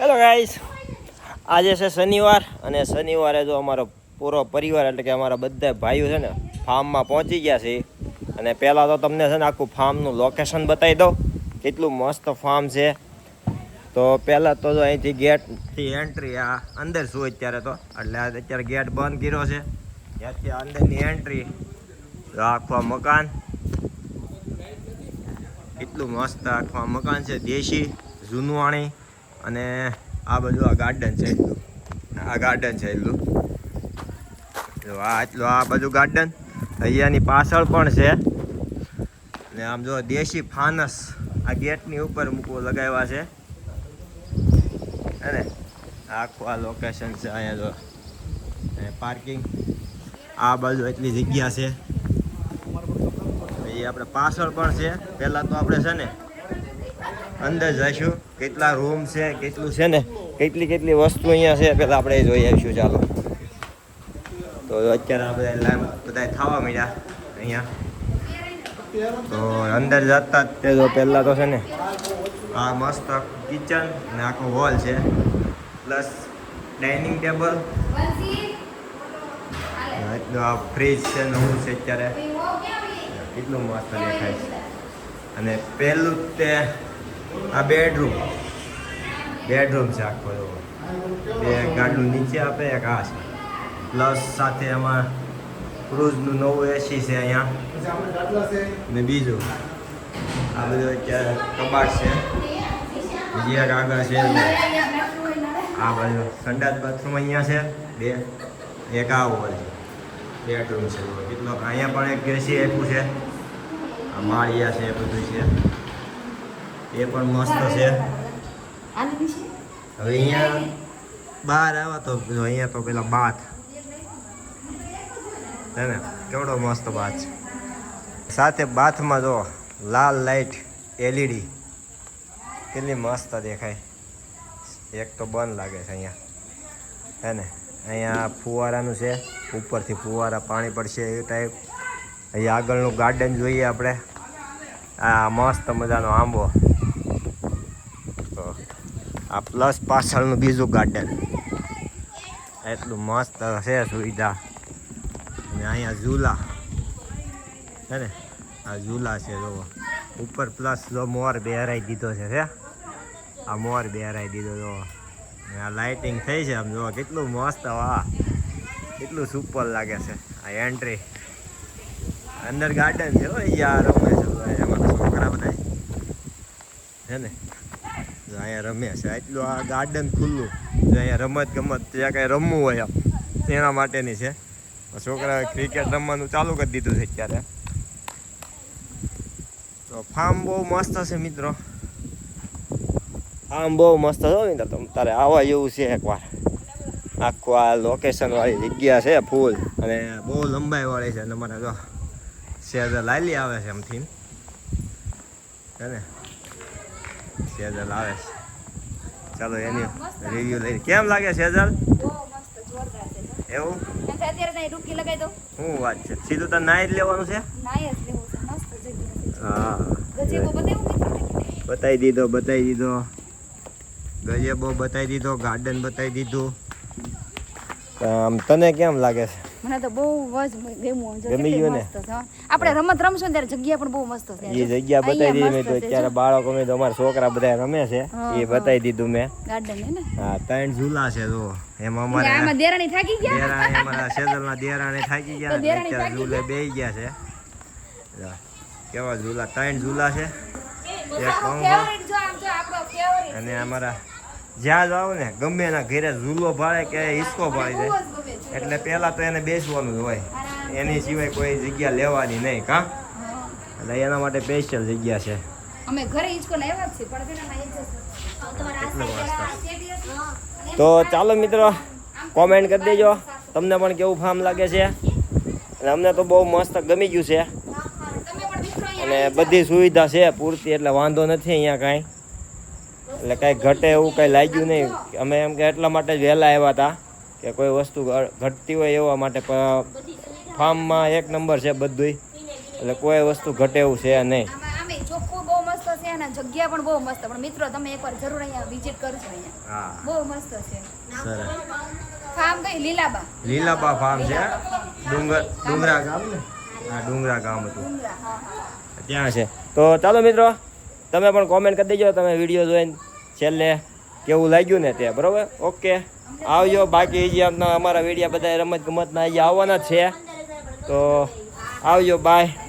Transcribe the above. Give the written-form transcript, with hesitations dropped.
Hello guys, આજે છે શનિવાર અને શનિવારે જો અમારો પૂરો પરિવાર એટલે કે અમારા બધા ભાઈઓ છે ને ફાર્મમાં પહોંચી ગયા છે. અને પહેલાં તો તમને છે ને આખું ફાર્મનું લોકેશન બતાવી દઉં કેટલું મસ્ત ફાર્મ છે. તો પહેલાં તો જો અહીંથી ગેટથી એન્ટ્રી આ અંદર છું અત્યારે તો એટલે અત્યારે ગેટ બંધ કર્યો છે. ત્યાંથી અંદરની એન્ટ્રી આખું મકાન એટલું મસ્ત આખું મકાન છે, દેશી જૂનવાણી. અને આ બધું આ ગાર્ડન છે એટલું, આ ગાર્ડન છે એટલું એટલું આ બધું ગાર્ડન અહીંયાની પાછળ પણ છે. ને આમ જો દેશી ફાનસ આ ગેટની ઉપર મૂકવો લગાવ્યા છે ને આખું આ લોકેશન છે. અહીંયા જો પાર્કિંગ આ બાજુ એટલી જગ્યા છે. એ આપણે પાછળ પણ છે. પહેલાં તો આપણે છે ને અંદર જઈશું કેટલા રૂમ છે, કેટલું છે ને કેટલી વસ્તુ અહીંયા છે પહેલાં આપણે જોઈ આવીશું. ચાલો તો અત્યારે આ બધા થવા મળ્યા અહીંયા. તો અંદર જતા જ તે જો પહેલાં તો છે ને આ મસ્ત કિચન ને આખો હોલ છે, પ્લસ ડાઇનિંગ ટેબલ, એટલું આ ફ્રીજ છે નવું છે અત્યારે, કેટલું મસ્ત દેખાય છે. અને પહેલું તે આ બેડરૂમ છે આખો, બે ગાડલું નીચે આપે એક આ છે, પ્લસ સાથે એમાં ક્રૂઝનું નવું એસી છે અહીંયા. ને બીજું આ બધું અત્યારે કબાટ છે, બીજી એક આગળ છે. આ બધું સંડાસ બાથરૂમ અહીંયા છે બે, એક આ હોલ બેડરૂમ છે કેટલો. અહીંયા પણ એક એસી એટલું છે, આ માળિયા છે બધું છે, એ પણ મસ્ત છે. હવે અહીંયા બહાર આવ્યા તો અહીંયા તો પેલા બાથ છે ને, કેવડો મસ્ત બાથ છે. સાથે બાથમાં જો લાલ લાઈટ LED કેટલી મસ્ત દેખાય. એક તો બંધ લાગે છે અહીંયા હે ને. અહીંયા ફુવારાનું છે, ઉપરથી ફુવારા પાણી પડશે એ ટાઈપ. અહીંયા આગળનું ગાર્ડન જોઈએ આપણે, આ મસ્ત મજાનો આંબો. તો આ પ્લસ પાછળનું બીજું ગાર્ડન એટલું મસ્ત છે સુવિધા. અને અહીંયા ઝૂલા છે ને, આ ઝૂલા છે જો ઉપર, પ્લસ જો મોર બેહરાઈ દીધો છે આ મોર બેહરાઈ દીધો જો. આ લાઇટિંગ થઈ છે આમ જો કેટલું મસ્ત, વાહ કેટલું સુપર લાગે છે. આ એન્ટ્રી અંદર ગાર્ડન છે હો, યાર રમે છે એમાં છોકરા બધા છે ને, અહીંયા રમે છે. એટલું આ ગાર્ડન ખુલ્લું, અહીંયા રમત ગમત જ્યાં કાંઈ રમવું હોય આમ એના માટેની છે. છોકરાએ ક્રિકેટ રમવાનું ચાલુ કરી દીધું છે અત્યારે. તો ફાર્મ બહુ મસ્ત છે મિત્રો, ફાર્મ બહુ મસ્ત છે મિત્રો. તમે તારે આવવા જેવું છે એકવાર. આખું આ લોકેશન વાળી જગ્યા છે ફૂલ, અને બહુ લંબાઈ વાળી છે. અને મને જો સેઝલ લાલી આવે છે એમથી છે ને, સેઝલ આવે છે. ચાલો એની રિવ્યુ લઈને કેમ લાગે સેઝલ? એવું શું વાત છે? સીધું તને નાઈ જ લેવાનું છે? હા બતાવી દીધો ગજેબો બતાવી દીધો, ગાર્ડન બતાવી દીધું. આમ તને કેમ લાગે છે? મને તો બહુ ગમી ગયું ને. આપણે રમત રમશું ત્યારે જગ્યા પણ બહુ મસ્ત છે. એ જગ્યા બતાવી દીધી મેં. તો અત્યારે બાળકો મેં તો અમારા છોકરા બધા રમે છે એ બતાવી દીધું મેં. ગાર્ડન હે ને, હા 3 ઝૂલા છે જો. એમાં અમારે આમાં દેરાણી થાકી ગયા, દેરાણી અમારા સેજલના દેરાણી થાકી ગયા, અત્યારે ઝૂલે બેહી ગયા છે. કેવા ઝૂલા? 3 ઝૂલા છે, એક અને અમારા જ્યાં જાવ ને ગમે એના ઘરે ઝૂલો ભાડે કે હિસ્કો ભાડી જાય એટલે પહેલાં તો એને બેસવાનું જ હોય, એની સિવાય કોઈ જગ્યા લેવાની નહીં. કા એટલે એના માટે સ્પેશિયલ જગ્યા છે. અમે ઘરે હિસ્કો લાવ્યા છે પણ તો ચાલો મિત્રો કોમેન્ટ કરી દેજો તમને પણ કેવું ફાર્મ લાગે છે. અને અમને તો બહુ મસ્ત ગમી ગયું છે, અને બધી સુવિધા છે પૂરતી, એટલે વાંધો નથી અહીંયા કાંઈ. એટલે કાંઈ ઘટે એવું કાંઈ લાગ્યું નહીં. અમે એમ કે એટલા માટે જ વહેલા આવ્યા હતા કે કોઈ વસ્તુ ઘટતી હોય એવા માટે. ફાર્મમાં 1 નંબર છે બધુંય, એટલે કોઈ વસ્તુ ઘટે એવું છે નહીં. ચોખ્ખું બહુ મસ્ત છે ને અને જગ્યા પણ બહુ મસ્ત. પણ મિત્રો તમે એકવાર જરૂર અહીંયા વિઝિટ કરજો અહીંયા. હા બહુ મસ્ત છે. સરસ. ફાર્મ કઈ લીલાબા. લીલાબા ફાર્મ છે ડુંગરા ગામ ને હા ડુંગરા ગામ હતું ડુંગરા, હા, હા. ત્યાં છે. તો ચાલો મિત્રો તમે પણ કોમેન્ટ કરી દેજો તમે વિડીયો જોઈને છેલ્લે કેવું લાગ્યું ને તે બરોબર. ઓકે આવજો. બાકી જે અમારા વિડીયો બધા રમત ગમતના અહીંયા આવવાના જ છે તો આવજો. બાય.